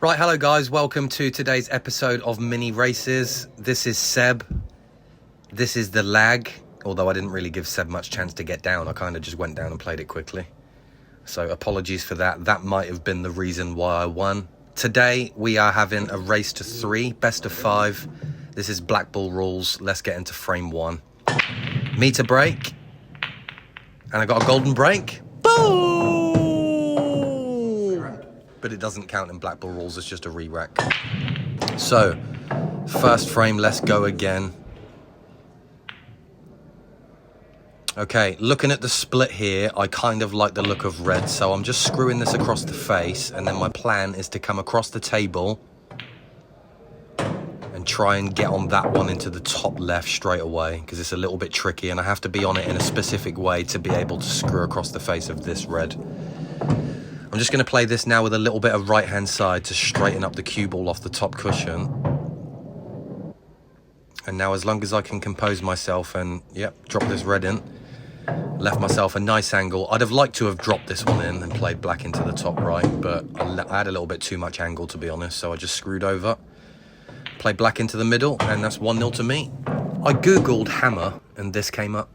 Right, hello guys, welcome to today's episode of Mini Races. This is Seb. This is the lag, although I didn't really give Seb much chance to get down. I kind of just went down and played it quickly. So apologies for that. That might have been the reason why I won. Today we are having a race to 3, best of 5. This is Black Ball rules. Let's get into frame 1. Meter break. And I got a golden break. Boom! But it doesn't count in Black Ball rules, it's just a re-rack. So, first frame, let's go again. Okay, looking at the split here, I kind of like the look of red, so I'm just screwing this across the face, and then my plan is to come across the table and try and get on that one into the top left straight away, because it's a little bit tricky, and I have to be on it in a specific way to be able to screw across the face of this red. I'm just going to play this now with a little bit of right-hand side to straighten up the cue ball off the top cushion. And now as long as I can compose myself and, drop this red in, left myself a nice angle. I'd have liked to have dropped this one in and played black into the top right, but I had a little bit too much angle, to be honest, so I just screwed over. Played black into the middle, and that's 1-0 to me. I googled hammer, and this came up.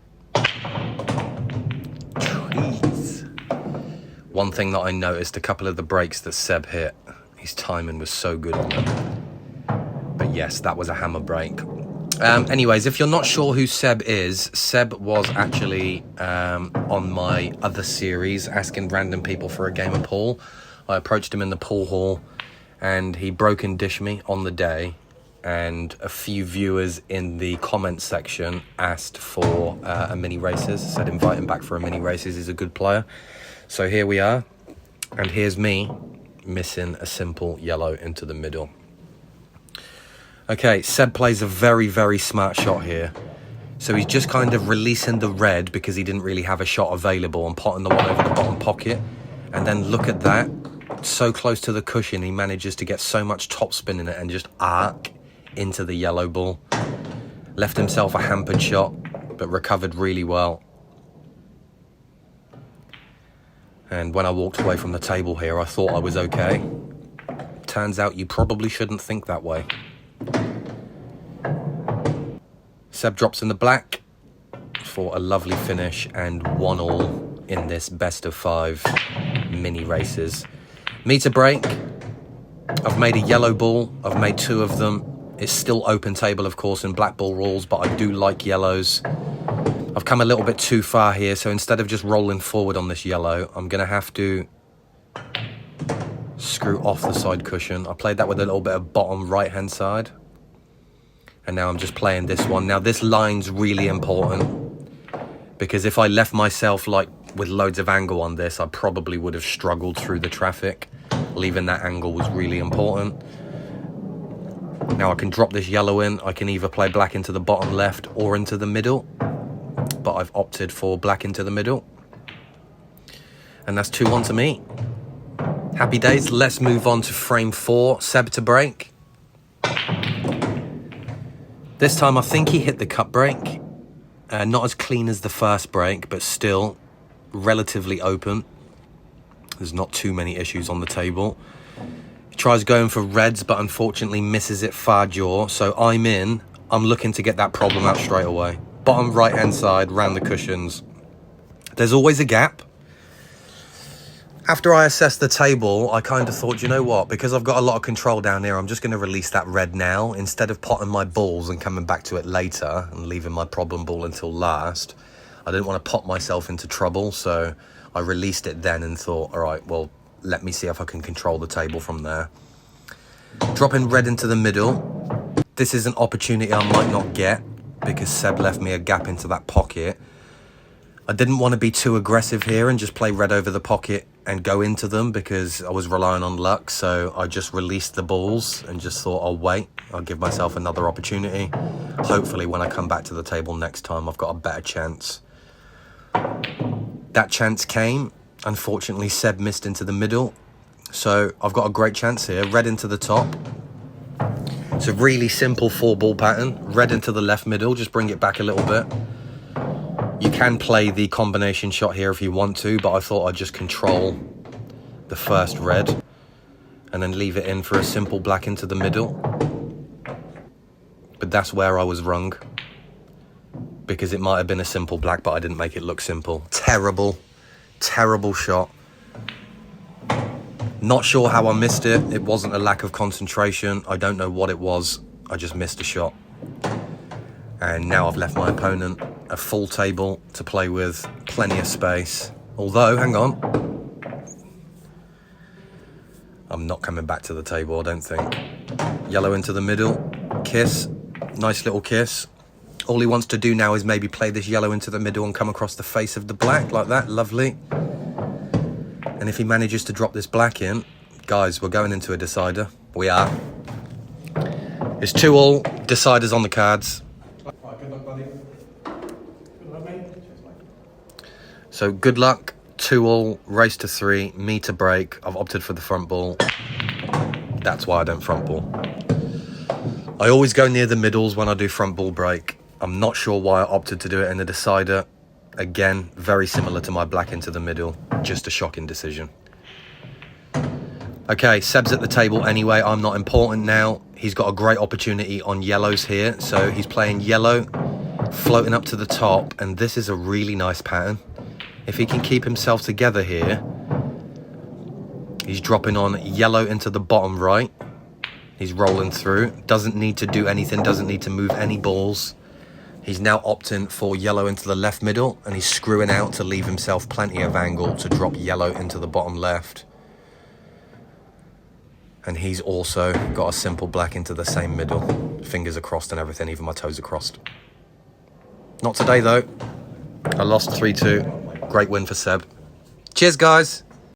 One thing that I noticed, a couple of the breaks that Seb hit, his timing was so good on them. But yes, that was a hammer break. Anyways, if you're not sure who Seb is, Seb was actually on my other series, asking random people for a game of pool. I approached him in the pool hall, and he broke and dished me on the day. And a few viewers in the comments section asked for a mini races, said invite him back for a mini races, he's a good player. So here we are, and here's me missing a simple yellow into the middle. Okay, Seb plays a very, very smart shot here. So he's just kind of releasing the red because he didn't really have a shot available and potting the one over the bottom pocket. And then look at that, so close to the cushion, he manages to get so much topspin in it and just arc into the yellow ball. Left himself a hampered shot, but recovered really well. And when I walked away from the table here, I thought I was okay. Turns out you probably shouldn't think that way. Seb drops in the black for a lovely finish and 1-1 in this best of 5 mini races. Meter break. I've made a yellow ball. I've made 2 of them. It's still open table, of course, in black ball rules, but I do like yellows. I've come a little bit too far here, so instead of just rolling forward on this yellow, I'm going to have to screw off the side cushion. I played that with a little bit of bottom right-hand side. And now I'm just playing this one. Now, this line's really important, because if I left myself like with loads of angle on this, I probably would have struggled through the traffic. Leaving that angle was really important. Now I can drop this yellow in. I can either play black into the bottom left or into the middle, but I've opted for black into the middle. And that's 2-1 to me. Happy days. Let's move on to frame 4. Seb to break. This time I think he hit the cut break. Not as clean as the first break, but still relatively open. There's not too many issues on the table. He tries going for reds, but unfortunately misses it far jaw. So I'm in. I'm looking to get that problem out straight away. Bottom right-hand side, round the cushions. There's always a gap. After I assessed the table, I kind of thought, you know what? Because I've got a lot of control down here, I'm just going to release that red now. Instead of potting my balls and coming back to it later and leaving my problem ball until last, I didn't want to pot myself into trouble. So I released it then and thought, all right, well, let me see if I can control the table from there. Dropping red into the middle. This is an opportunity I might not get, because Seb left me a gap into that pocket. I didn't want to be too aggressive here and just play red over the pocket and go into them, because I was relying on luck. So I just released the balls and just thought, I'll wait. I'll give myself another opportunity. Hopefully when I come back to the table next time, I've got a better chance. That chance came. Unfortunately, Seb missed into the middle. So I've got a great chance here. Red into the top. It's a really simple 4-ball pattern. Red into the left middle, just bring it back a little bit. You can play the combination shot here if you want to, but I thought I'd just control the first red. and then leave it in for a simple black into the middle. But that's where I was wrong, because it might have been a simple black, but I didn't make it look simple. Terrible, terrible shot. Not sure how I missed it. It wasn't a lack of concentration. I don't know what it was. I just missed a shot. And now I've left my opponent a full table to play with, plenty of space. Although, hang on. I'm not coming back to the table, I don't think. Yellow into the middle, kiss, nice little kiss. All he wants to do now is maybe play this yellow into the middle and come across the face of the black like that, lovely. And if he manages to drop this black in, guys, we're going into a decider. We are. It's 2-all, deciders on the cards. Right, good luck, buddy. Good luck, mate. Cheers, mate. So good luck, 2-all, race to 3, me to break. I've opted for the front ball. That's why I don't front ball. I always go near the middles when I do front ball break. I'm not sure why I opted to do it in the decider. Again, very similar to my black into the middle. Just a shocking decision. Okay, Seb's at the table anyway. I'm not important now. He's got a great opportunity on yellows here. So he's playing yellow, floating up to the top. And this is a really nice pattern. If he can keep himself together here, he's dropping on yellow into the bottom right. He's rolling through. Doesn't need to do anything. Doesn't need to move any balls. He's now opting for yellow into the left middle, and he's screwing out to leave himself plenty of angle to drop yellow into the bottom left. And he's also got a simple black into the same middle. Fingers are crossed and everything, even my toes are crossed. Not today though. I lost 3-2. Great win for Seb. Cheers, guys.